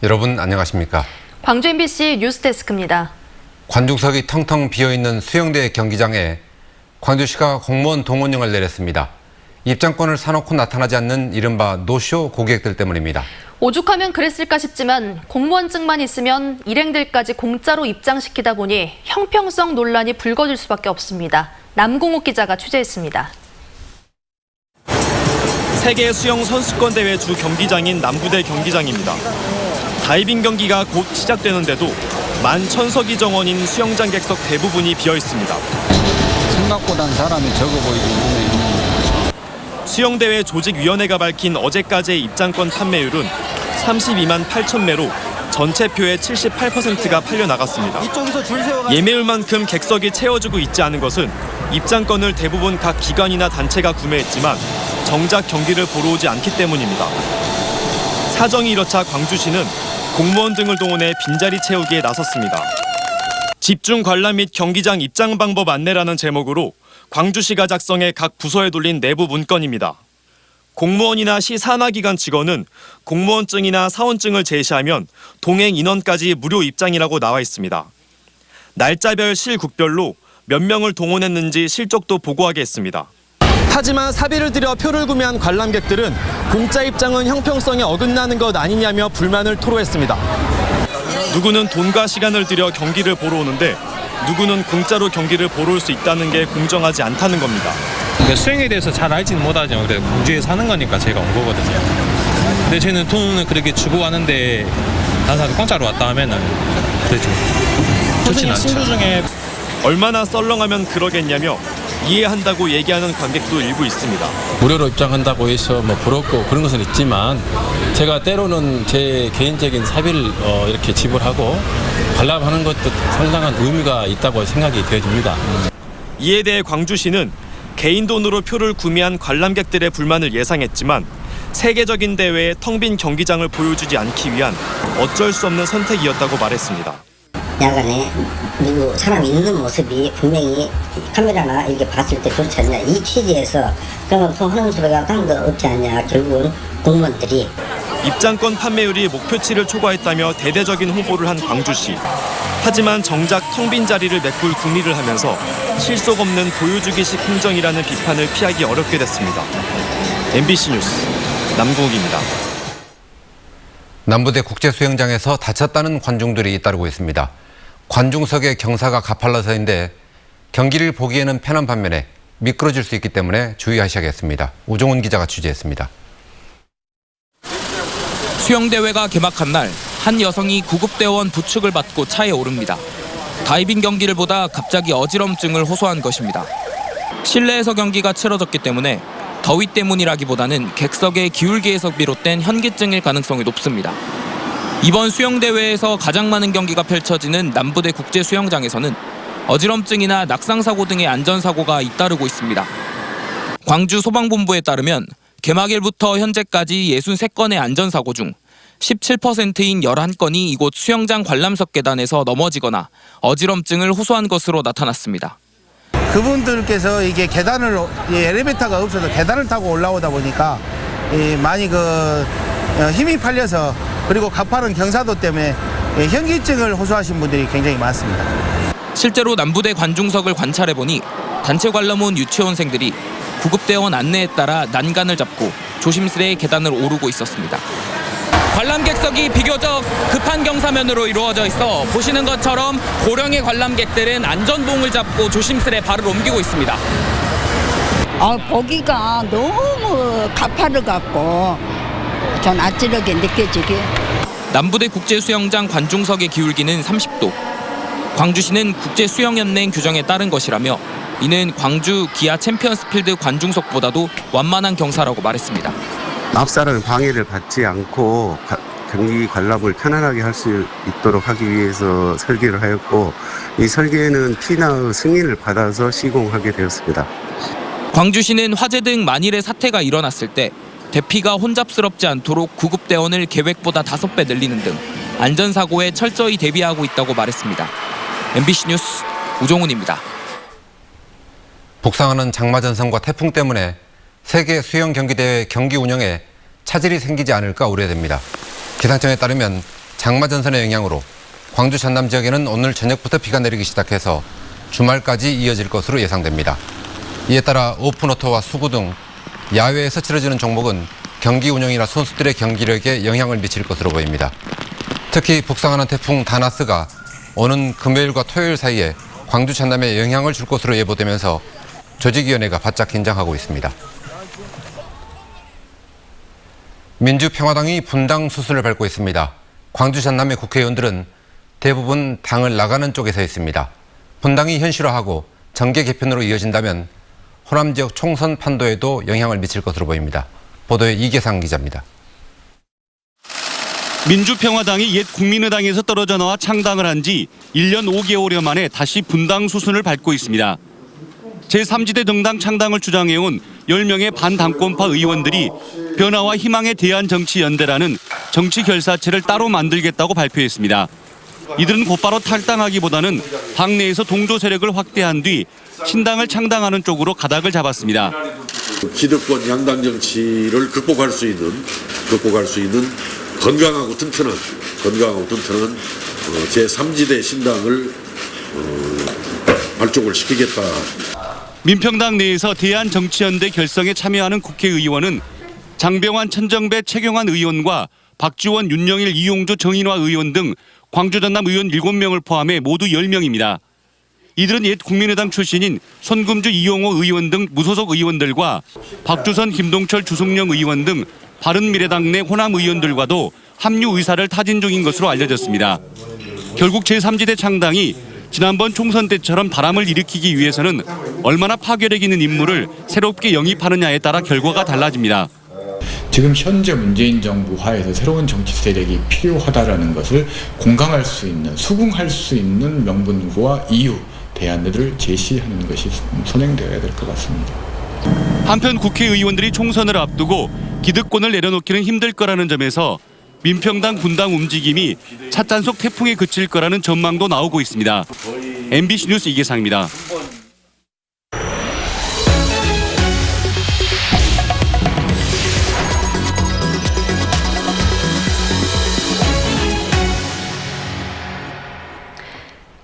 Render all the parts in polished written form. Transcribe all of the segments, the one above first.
여러분 안녕하십니까? 광주 MBC 뉴스데스크입니다. 관중석이 텅텅 비어있는 수영대 경기장에 광주시가 공무원 동원령을 내렸습니다. 입장권을 사놓고 나타나지 않는 이른바 노쇼 고객들 때문입니다. 오죽하면 그랬을까 싶지만 공무원증만 있으면 일행들까지 공짜로 입장시키다 보니 형평성 논란이 불거질 수밖에 없습니다. 남궁욱 기자가 취재했습니다. 세계 수영 선수권 대회 주 경기장인 남부대 경기장입니다. 다이빙 경기가 곧 시작되는데도 11,000석이 정원인 수영장 객석 대부분이 비어 있습니다. 생각보다는 사람이 적어 보이긴 하네요. 수영대회 조직위원회가 밝힌 어제까지의 입장권 판매율은 32만 8천 매로 전체 표의 78%가 팔려나갔습니다. 예매율만큼 객석이 채워지고 있지 않은 것은 입장권을 대부분 각 기관이나 단체가 구매했지만 정작 경기를 보러 오지 않기 때문입니다. 사정이 이렇자 광주시는 공무원 등을 동원해 빈자리 채우기에 나섰습니다. 집중 관람 및 경기장 입장 방법 안내라는 제목으로 광주시가 작성해 각 부서에 돌린 내부 문건입니다. 공무원이나 시 산하기관 직원은 공무원증이나 사원증을 제시하면 동행 인원까지 무료 입장이라고 나와 있습니다. 날짜별 실국별로 몇 명을 동원했는지 실적도 보고하게 했습니다. 하지만 사비를 들여 표를 구매한 관람객들은 공짜 입장은 형평성에 어긋나는 것 아니냐며 불만을 토로했습니다. 누구는 돈과 시간을 들여 경기를 보러 오는데 누구는 공짜로 경기를 보러 올 수 있다는 게 공정하지 않다는 겁니다. 수영에 대해서 잘 알지는 못하죠. 그래 광주에 사는 거니까 제가 온 거거든요. 근데 저는 돈을 그렇게 주고 왔는데 다른 사람이 공짜로 왔다 하면은 그렇죠. 좋진 않죠. 친구 중에 얼마나 썰렁하면 그러겠냐며 이해한다고 얘기하는 관객도 일부 있습니다. 무료로 입장한다고 해서 뭐 부럽고 그런 것은 있지만 제가 때로는 제 개인적인 사비를 이렇게 지불하고 관람하는 것도 상당한 의미가 있다고 생각이 되어집니다. 이에 대해 광주시는 개인 돈으로 표를 구매한 관람객들의 불만을 예상했지만 세계적인 대회에 텅 빈 경기장을 보여주지 않기 위한 어쩔 수 없는 선택이었다고 말했습니다. 야간에 누구 사람 있는 모습이 분명히 카메라나 이렇게 봤을 때 좋지 않냐 이 취지에서 그러면 하는 수가 한 거 없지 않냐. 결국은 공무원들이 입장권 판매율이 목표치를 초과했다며 대대적인 홍보를 한 광주시. 하지만 정작 텅 빈 자리를 메꿀 궁리를 하면서 실속 없는 보여주기식 행정이라는 비판을 피하기 어렵게 됐습니다. MBC 뉴스 남궁욱입니다. 남부대 국제수영장에서 다쳤다는 관중들이 잇따르고 있습니다. 관중석에 경사가 가팔라서인데 경기를 보기에는 편한 반면에 미끄러질 수 있기 때문에 주의하셔야겠습니다. 우종훈 기자가 취재했습니다. 수영대회가 개막한 날, 한 여성이 구급대원 부축을 받고 차에 오릅니다. 다이빙 경기를 보다 갑자기 어지럼증을 호소한 것입니다. 실내에서 경기가 치러졌기 때문에 더위 때문이라기보다는 객석의 기울기에서 비롯된 현기증일 가능성이 높습니다. 이번 수영대회에서 가장 많은 경기가 펼쳐지는 남부대 국제수영장에서는 어지럼증이나 낙상사고 등의 안전사고가 잇따르고 있습니다. 광주 소방본부에 따르면 개막일부터 현재까지 63건의 안전사고 중 17%인 11건이 이곳 수영장 관람석 계단에서 넘어지거나 어지럼증을 호소한 것으로 나타났습니다. 그분들께서 이게 계단을 엘리베이터가 없어서 계단을 타고 올라오다 보니까 많이 힘이 팔려서 그리고 가파른 경사도 때문에 현기증을 호소하신 분들이 굉장히 많습니다. 실제로 남부대 관중석을 관찰해보니 단체 관람 온 유치원생들이 구급대원 안내에 따라 난간을 잡고 조심스레 계단을 오르고 있었습니다. 관람객석이 비교적 급한 경사면으로 이루어져 있어 보시는 것처럼 고령의 관람객들은 안전봉을 잡고 조심스레 발을 옮기고 있습니다. 보기가 너무 가파르갖고 전 아찔하게 느껴지게. 남부대 국제수영장 관중석의 기울기는 30도. 광주시는 국제수영연맹 규정에 따른 것이라며 이는 광주 기아 챔피언스필드 관중석보다도 완만한 경사라고 말했습니다. 납사라는 방해를 받지 않고 경기 관람을 편안하게 할 수 있도록 하기 위해서 설계를 하였고 이 설계는 피나의 승인을 받아서 시공하게 되었습니다. 광주시는 화재 등 만일의 사태가 일어났을 때 대피가 혼잡스럽지 않도록 구급대원을 계획보다 5배 늘리는 등 안전사고에 철저히 대비하고 있다고 말했습니다. MBC 뉴스 우종훈입니다. 북상하는 장마전선과 태풍 때문에 세계 수영 경기대회 경기 운영에 차질이 생기지 않을까 우려됩니다. 기상청에 따르면 장마 전선의 영향으로 광주 전남 지역에는 오늘 저녁부터 비가 내리기 시작해서 주말까지 이어질 것으로 예상됩니다. 이에 따라 오픈워터와 수구 등 야외에서 치러지는 종목은 경기 운영이나 선수들의 경기력에 영향을 미칠 것으로 보입니다. 특히 북상하는 태풍 다나스가 오는 금요일과 토요일 사이에 광주 전남에 영향을 줄 것으로 예보되면서 조직위원회가 바짝 긴장하고 있습니다. 민주평화당이 분당 수순을 밟고 있습니다. 광주 전남의 국회의원들은 대부분 당을 나가는 쪽에 서 있습니다. 분당이 현실화하고 정계 개편으로 이어진다면 호남 지역 총선 판도에도 영향을 미칠 것으로 보입니다. 보도에 이계상 기자입니다. 민주평화당이 옛 국민의당에서 떨어져 나와 창당을 한 지 1년 5개월여 만에 다시 분당 수순을 밟고 있습니다. 제3지대 정당 창당을 주장해온 10명의 반당권파 의원들이 변화와 희망의 대한정치연대라는 정치결사체를 따로 만들겠다고 발표했습니다. 이들은 곧바로 탈당하기보다는 당내에서 동조 세력을 확대한 뒤 신당을 창당하는 쪽으로 가닥을 잡았습니다. 기득권 양당 정치를 극복할 수 있는 건강하고 튼튼한 제3지대 신당을 발족을 시키겠다. 민평당 내에서 대한정치연대 결성에 참여하는 국회의원은 장병환, 천정배, 최경환 의원과 박지원, 윤영일, 이용주, 정인화 의원 등 광주 전남 의원 7명을 포함해 모두 10명입니다. 이들은 옛 국민의당 출신인 손금주, 이용호 의원 등 무소속 의원들과 박주선, 김동철, 주승영 의원 등 바른미래당 내 호남 의원들과도 합류 의사를 타진 중인 것으로 알려졌습니다. 결국 제3지대 창당이 지난번 총선 때처럼 바람을 일으키기 위해서는 얼마나 파괴력 있는 인물을 새롭게 영입하느냐에 따라 결과가 달라집니다. 지금 현재 문재인 정부 하에서 새로운 정치 세력이 필요하다라는 것을 공감할 수 있는, 수긍할 수 있는 명분과 이유, 대안들을 제시하는 것이 선행되어야 될 것 같습니다. 한편 국회의원들이 총선을 앞두고 기득권을 내려놓기는 힘들 거라는 점에서 민평당 분당 움직임이 찻잔속 태풍에 그칠 거라는 전망도 나오고 있습니다. MBC 뉴스 이계상입니다.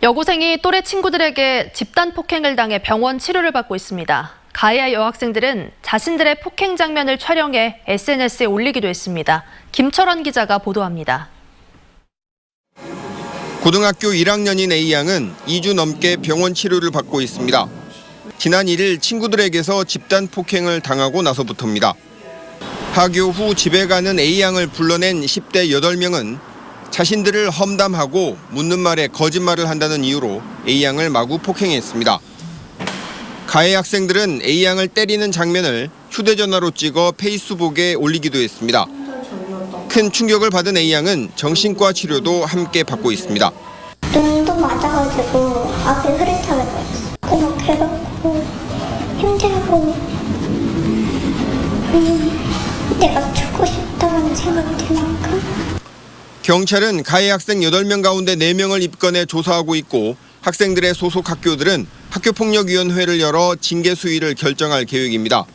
여고생이 또래 친구들에게 집단 폭행을 당해 병원 치료를 받고 있습니다. 가해 여학생들은 자신들의 폭행 장면을 촬영해 SNS에 올리기도 했습니다. 김철원 기자가 보도합니다. 고등학교 1학년인 A양은 2주 넘게 병원 치료를 받고 있습니다. 지난 1일 친구들에게서 집단 폭행을 당하고 나서부터입니다. 하교 후 집에 가는 A양을 불러낸 10대 8명은 자신들을 험담하고 묻는 말에 거짓말을 한다는 이유로 A양을 마구 폭행했습니다. 가해 학생들은 A양을 때리는 장면을 휴대전화로 찍어 페이스북에 올리기도 했습니다. 큰 충격을 받은 A양은 정신과 치료도 함께 받고 있습니다. 눈도 맞아가지고 앞이 흐릿하게 너무 괴롭고 힘들고 내가 죽고 싶다는 생각이 들 만큼. 경찰은 가해 학생 8명 가운데 4명을 입건해 조사하고 있고 학생들의 소속 학교들은 학교폭력위원회를 열어 징계 수위를 결정할 계획입니다.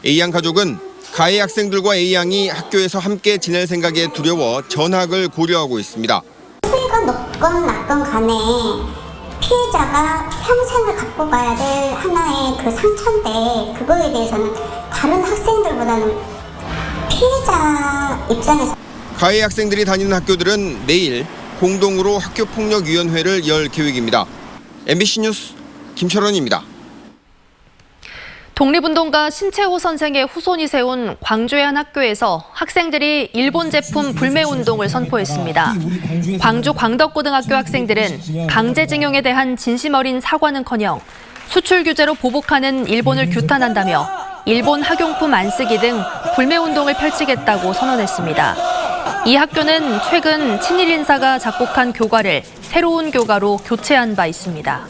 A양 가족은 가해 학생들과 A양이 학교에서 함께 지낼 생각에 두려워 전학을 고려하고 있습니다. 수위가 높건 낮건 간에 피해자가 평생을 갖고 가야 될 하나의 그 상처인데 그거에 대해서는 다른 학생들보다는 피해자 입장에서 가해 학생들이 다니는 학교들은 내일 공동으로 학교폭력위원회를 열 계획입니다. MBC 뉴스 김철원입니다. 독립운동가 신채호 선생의 후손이 세운 광주의 한 학교에서 학생들이 일본 제품 불매운동을 선포했습니다. 광주 광덕고등학교 학생들은 강제징용에 대한 진심 어린 사과는커녕 수출 규제로 보복하는 일본을 규탄한다며 일본 학용품 안 쓰기 등 불매운동을 펼치겠다고 선언했습니다. 이 학교는 최근 친일 인사가 작곡한 교과를 새로운 교과로 교체한 바 있습니다.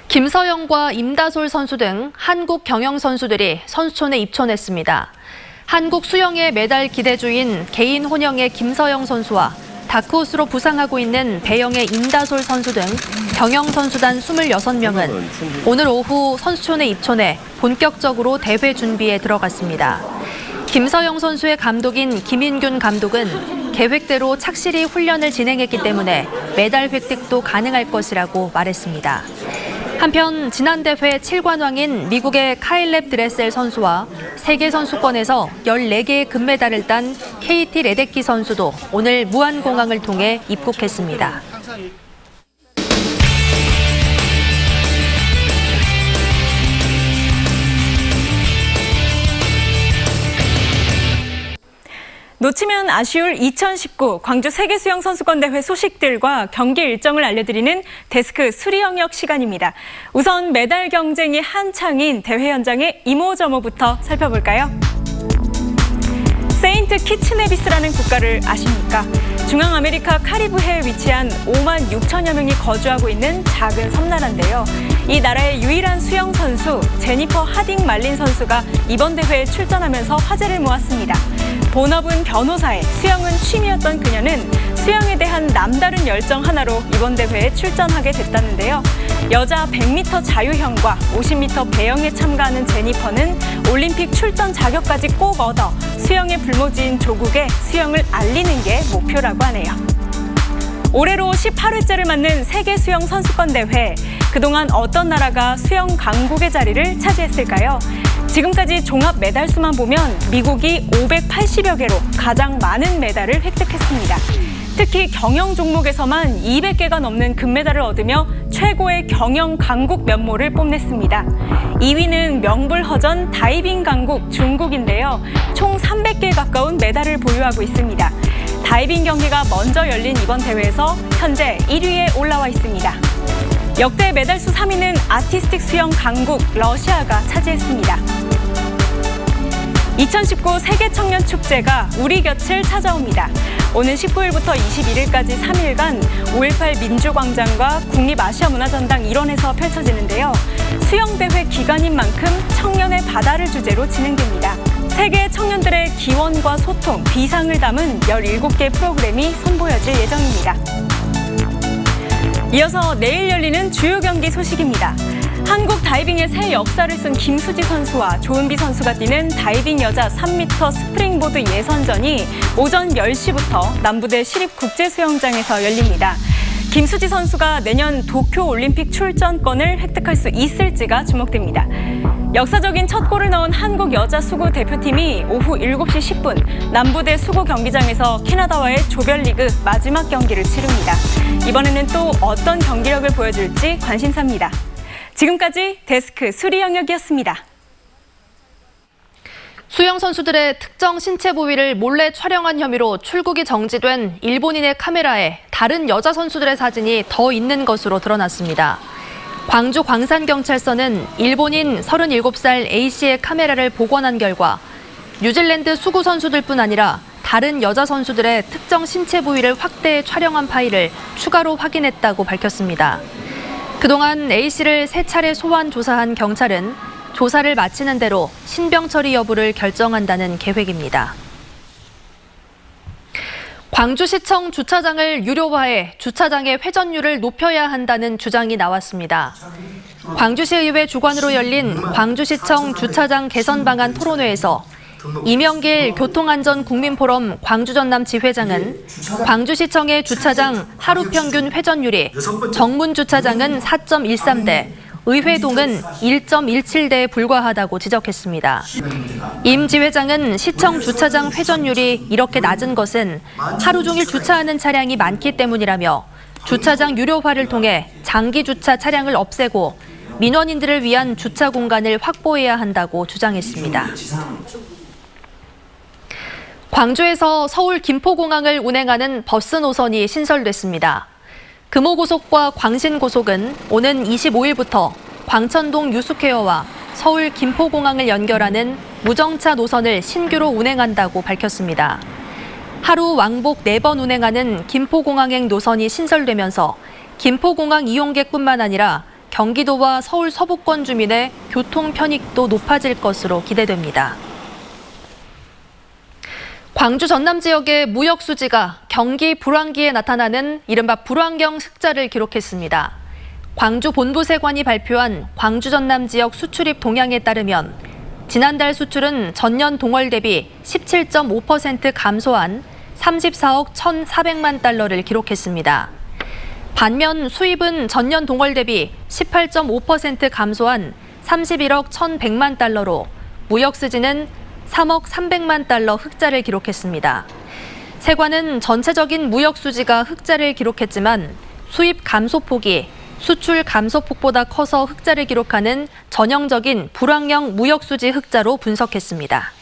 김서영과 임다솔 선수 등 한국 경영 선수들이 선수촌에 입촌했습니다. 한국 수영의 메달 기대주인 개인 혼영의 김서영 선수와 다크호스로 부상하고 있는 배영의 임다솔 선수 등 경영 선수단 26명은 오늘 오후 선수촌에 입촌해 본격적으로 대회 준비에 들어갔습니다. 김서영 선수의 감독인 김인균 감독은 계획대로 착실히 훈련을 진행했기 때문에 메달 획득도 가능할 것이라고 말했습니다. 한편 지난 대회 7관왕인 미국의 카일렙 드레셀 선수와 세계선수권에서 14개의 금메달을 딴 KT 레데키 선수도 오늘 무안공항을 통해 입국했습니다. 놓치면 아쉬울 2019 광주 세계수영선수권대회 소식들과 경기 일정을 알려드리는 데스크 수리 영역 시간입니다. 우선 메달 경쟁이 한창인 대회 현장의 이모저모부터 살펴볼까요? 세인트 키츠네비스라는 국가를 아십니까? 중앙아메리카 카리브해에 위치한 5만 6천여 명이 거주하고 있는 작은 섬나라인데요. 이 나라의 유일한 수영 선수 제니퍼 하딩 말린 선수가 이번 대회에 출전하면서 화제를 모았습니다. 본업은 변호사에 수영은 취미였던 그녀는 수영에 대한 남다른 열정 하나로 이번 대회에 출전하게 됐다는데요. 여자 100m 자유형과 50m 배영에 참가하는 제니퍼는 올림픽 출전 자격까지 꼭 얻어 수영의 불모지인 조국에 수영을 알리는 게 목표라고 하네요. 올해로 18회째를 맞는 세계수영선수권대회. 그동안 어떤 나라가 수영 강국의 자리를 차지했을까요? 지금까지 종합 메달 수만 보면 미국이 580여 개로 가장 많은 메달을 획득했습니다. 특히 경영 종목에서만 200개가 넘는 금메달을 얻으며 최고의 경영 강국 면모를 뽐냈습니다. 2위는 명불허전 다이빙 강국 중국인데요. 총 300개 가까운 메달을 보유하고 있습니다. 다이빙 경기가 먼저 열린 이번 대회에서 현재 1위에 올라와 있습니다. 역대 메달 수 3위는 아티스틱 수영 강국 러시아가 차지했습니다. 2019 세계청년축제가 우리 곁을 찾아옵니다. 오는 19일부터 21일까지 3일간 5.18 민주광장과 국립아시아문화전당 일원에서 펼쳐지는데요. 수영대회 기간인 만큼 청년의 바다를 주제로 진행됩니다. 세계 청년들의 기원과 소통, 비상을 담은 17개 프로그램이 선보여질 예정입니다. 이어서 내일 열리는 주요 경기 소식입니다. 한국 다이빙의 새 역사를 쓴 김수지 선수와 조은비 선수가 뛰는 다이빙 여자 3m 스프링보드 예선전이 오전 10시부터 남부대 시립국제수영장에서 열립니다. 김수지 선수가 내년 도쿄올림픽 출전권을 획득할 수 있을지가 주목됩니다. 역사적인 첫 골을 넣은 한국 여자 수구 대표팀이 오후 7시 10분 남부대 수구 경기장에서 캐나다와의 조별리그 마지막 경기를 치릅니다. 이번에는 또 어떤 경기력을 보여줄지 관심사입니다. 지금까지 데스크 수리 영역이었습니다. 수영 선수들의 특정 신체 부위를 몰래 촬영한 혐의로 출국이 정지된 일본인의 카메라에 다른 여자 선수들의 사진이 더 있는 것으로 드러났습니다. 광주 광산경찰서는 일본인 37살 A씨의 카메라를 복원한 결과 뉴질랜드 수구 선수들뿐 아니라 다른 여자 선수들의 특정 신체 부위를 확대해 촬영한 파일을 추가로 확인했다고 밝혔습니다. 그동안 A씨를 3차례 소환 조사한 경찰은 조사를 마치는 대로 신병 처리 여부를 결정한다는 계획입니다. 광주시청 주차장을 유료화해 주차장의 회전율을 높여야 한다는 주장이 나왔습니다. 광주시의회 주관으로 열린 광주시청 주차장 개선 방안 토론회에서 이명길 교통안전국민포럼 광주전남 지회장은 광주시청의 주차장 하루 평균 회전율이 정문 주차장은 4.13대, 의회동은 1.17대에 불과하다고 지적했습니다. 임 지회장은 시청 주차장 회전율이 이렇게 낮은 것은 하루 종일 주차하는 차량이 많기 때문이라며 주차장 유료화를 통해 장기 주차 차량을 없애고 민원인들을 위한 주차 공간을 확보해야 한다고 주장했습니다. 광주에서 서울 김포공항을 운행하는 버스 노선이 신설됐습니다. 금호고속과 광신고속은 오는 25일부터 광천동 유스퀘어와 서울 김포공항을 연결하는 무정차 노선을 신규로 운행한다고 밝혔습니다. 하루 왕복 4번 운행하는 김포공항행 노선이 신설되면서 김포공항 이용객뿐만 아니라 경기도와 서울 서부권 주민의 교통 편익도 높아질 것으로 기대됩니다. 광주 전남 지역의 무역 수지가 경기 불황기에 나타나는 이른바 불황경 흑자를 기록했습니다. 광주 본부세관이 발표한 광주 전남 지역 수출입 동향에 따르면 지난달 수출은 전년 동월 대비 17.5% 감소한 34억 1,400만 달러를 기록했습니다. 반면 수입은 전년 동월 대비 18.5% 감소한 31억 1,100만 달러로 무역 수지는 3억 300만 달러 흑자를 기록했습니다. 세관은 전체적인 무역 수지가 흑자를 기록했지만 수입 감소폭이 수출 감소폭보다 커서 흑자를 기록하는 전형적인 불황형 무역 수지 흑자로 분석했습니다.